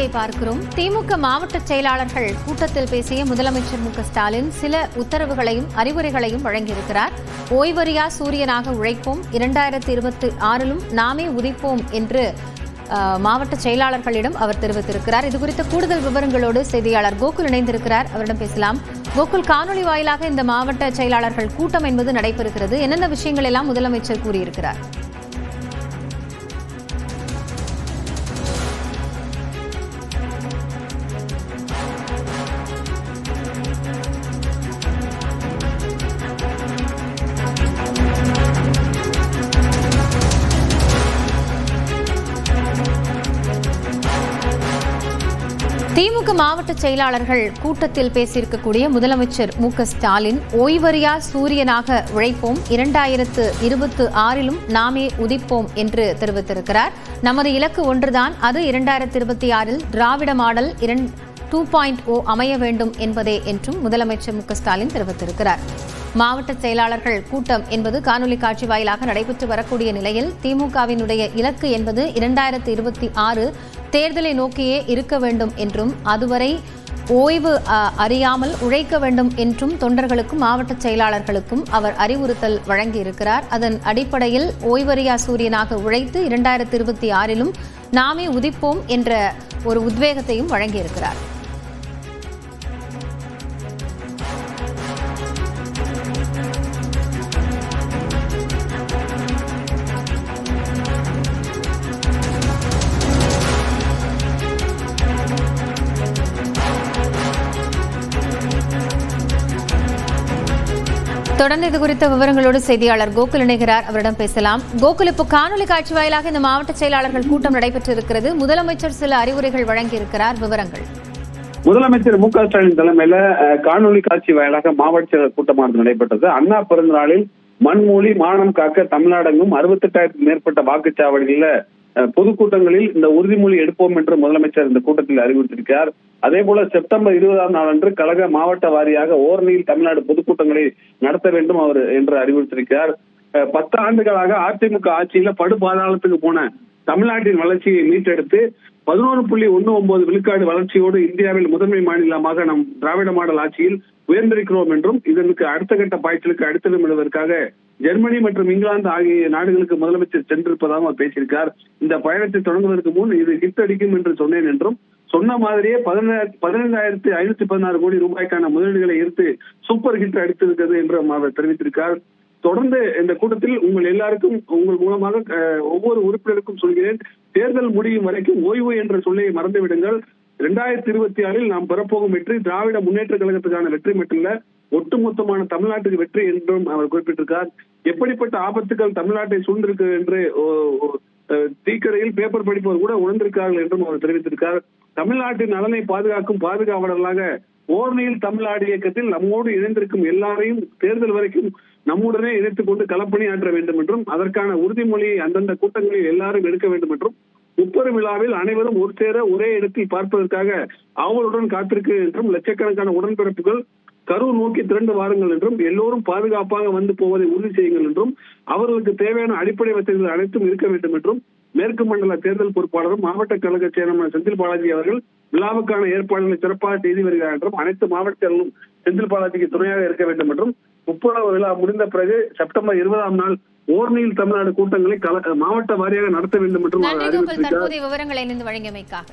செய்தியை பார்க்கிறோம். திமுக மாவட்ட செயலாளர்கள் கூட்டத்தில் பேசிய முதலமைச்சர் மு.க.ஸ்டாலின் சில உத்தரவுகளையும் அறிவுரைகளையும் வழங்கியிருக்கிறார். ஓய்வறியா சூரியனாக உழைப்போம், 2026லும் நாமே உதிப்போம் என்று மாவட்ட செயலாளர்களிடம் அவர் தெரிவித்திருக்கிறார். இதுகுறித்த கூடுதல் விவரங்களோடு செய்தியாளர் கோகுல் இணைந்திருக்கிறார். அவரிடம் பேசலாம். கோகுல், காணொலி வாயிலாக இந்த மாவட்ட செயலாளர்கள் கூட்டம் என்பது நடைபெறுகிறது. என்னென்ன விஷயங்கள் எல்லாம் முதலமைச்சர் கூறியிருக்கிறார்? திமுக மாவட்ட செயலாளர்கள் கூட்டத்தில் பேசியிருக்கக்கூடிய முதலமைச்சர் மு.க.ஸ்டாலின் ஓய்வறியா சூரியனாக உழைப்போம், 2026லும் நாமே உதிப்போம் என்று தெரிவித்திருக்கிறார். நமது இலக்கு ஒன்றுதான், அது 2026ல் திராவிட மாடல் 2.0 அமைய வேண்டும் என்பதே என்றும் முதலமைச்சர் மு.க.ஸ்டாலின் தெரிவித்திருக்கிறார். மாவட்ட செயலாளர்கள் கூட்டம் என்பது காணொலி காட்சி வாயிலாக நடைபெற்று வரக்கூடிய நிலையில் திமுகவினுடைய இலக்கு என்பது 2026 தேர்தலை நோக்கியே இருக்க வேண்டும் என்றும் அதுவரை ஓய்வு அறியாமல் உழைக்க வேண்டும் என்றும் தொண்டர்களுக்கும் மாவட்ட செயலாளர்களுக்கும் அவர் அறிவுறுத்தல் வழங்கியிருக்கிறார். அதன் அடிப்படையில் ஓய்வறியா சூரியனாக உழைத்து 2026லும் நாமே உதிப்போம் என்ற ஒரு உத்வேகத்தையும் வழங்கியிருக்கிறார். தொடர்ந்து இது குறித்த விவரங்களோடு செய்தியாளர் கோகுல் இணைகிறார். அவரிடம் பேசலாம். கோகுல், இப்போ காணொலி காட்சி வாயிலாக இந்த மாவட்ட செயலாளர்கள் கூட்டம் நடைபெற்றிருக்கிறது. முதலமைச்சர் சில அறிவுரைகள் வழங்கியிருக்கிறார். விவரங்கள். முதலமைச்சர் மு.க.ஸ்டாலின் தலைமையில காணொலி காட்சி வாயிலாக மாவட்ட செயலர் கூட்டமானது நடைபெற்றது. அண்ணா பிறந்த நாளில் மண்மொழி மானம் காக்க தமிழ்நாடெங்கும் 68,000 மேற்பட்ட வாக்குச்சாவடிகளில பொதுக்கூட்டங்களில் இந்த உறுதிமொழி எடுப்போம் என்று முதலமைச்சர் இந்த கூட்டத்தில் அறிவுறுத்தியிருக்கிறார். அதே போல செப்டம்பர் 20ஆம் நாள் அன்று கழக மாவட்ட வாரியாக ஓரணியில் தமிழ்நாடு பொதுக்கூட்டங்களை நடத்த வேண்டும் அவர் என்று அறிவுறுத்தியிருக்கிறார். 10 ஆண்டுகளாக அதிமுக ஆட்சியில படுபாதாளத்துக்கு போன தமிழ்நாட்டின் வளர்ச்சியை மீட்டெடுத்து 11.19 விழுக்காடு வளர்ச்சியோடு இந்தியாவில் முதன்மை மாநிலமாக நம் திராவிட மாடல் ஆட்சியில் உயர்ந்திருக்கிறோம் என்றும் இதற்கு அடுத்த கட்ட பாய்ச்சலுக்கு அடித்தளம் இடுவதற்காக ஜெர்மனி மற்றும் இங்கிலாந்து ஆகிய நாடுகளுக்கு முதலமைச்சர் சென்றிருப்பதாக அவர் பேசியிருக்கார். இந்த பயணத்தை தொடங்குவதற்கு முன் இது ஹிட் அடிக்கும் என்று சொன்னேன் என்றும், சொன்ன மாதிரியே 15,516 கோடி ரூபாய்க்கான முதலீடுகளை ஈர்த்து சூப்பர் ஹிட் அடித்திருக்கிறது என்றும் அவர் தெரிவித்திருக்கார். தொடர்ந்து இந்த கூட்டத்தில் உங்கள் எல்லாருக்கும் உங்கள் மூலமாக ஒவ்வொரு உறுப்பினருக்கும் சொல்கிறேன், தேர்தல் முடியும் வரைக்கும் ஓய்வு என்ற சொல்லை மறந்துவிடுங்கள். 2026ல் நாம் பெறப்போகும் வெற்றி திராவிட முன்னேற்ற கழகத்துக்கான வெற்றி மட்டுமல்ல, ஒட்டுமொத்தமான தமிழ்நாட்டுக்கு வெற்றி என்றும் அவர் குறிப்பிட்டிருக்கார். எப்படிப்பட்ட ஆபத்துக்கள் தமிழ்நாட்டை சூழ்ந்திருக்கு என்று தீக்கரையில் பேப்பர் படிப்பவர் கூட உணர்ந்திருக்கார்கள் என்றும் அவர் தெரிவித்திருக்கார். தமிழ்நாட்டின் நலனை பாதுகாக்கும் பாதுகாவலர்களாக ஓரணியில் தமிழ்நாடு இயக்கத்தில் நம்மோடு இணைந்திருக்கும் எல்லாரையும் தேர்தல் வரைக்கும் நம்முடனே இணைத்துக் கொண்டு களப்பணியாற்ற வேண்டும் என்றும், அதற்கான உறுதிமொழியை அந்தந்த கூட்டங்களில் எல்லாரும் எடுக்க வேண்டும் என்றும், முப்பெரும் விழாவில் அனைவரும் ஒரு சேர ஒரே இடத்தில் பார்ப்பதற்காக அவங்களுடன் காத்திருக்கு என்றும், லட்சக்கணக்கான உடன்பிறப்புகள் கரூர் நோக்கி திரண்டு வாருங்கள் என்றும், எல்லோரும் பாதுகாப்பாக வந்து போவதை உறுதி செய்யுங்கள் என்றும், அவர்களுக்கு தேவையான அடிப்படை வசதிகள் அனைத்தும் இருக்க வேண்டும் என்றும் மேற்கு மண்டல தேர்தல் பொறுப்பாளரும் மாவட்ட கழக சேர்மன் செந்தில் பாலாஜி அவர்கள் விழாவுக்கான ஏற்பாடுகளை சிறப்பாக செய்து வருகிறார் என்றும், அனைத்து மாவட்டங்களிலும் செந்தில் பாலாஜிக்கு துணையாக இருக்க வேண்டும் என்றும், 30வது விழா முடிந்த பிறகு செப்டம்பர் 20ஆம் நாள் ஓரணியில் தமிழ்நாடு கூட்டங்களை மாவட்ட வாரியாக நடத்த வேண்டும் என்றும் விவரங்களை வழங்கியமைக்காக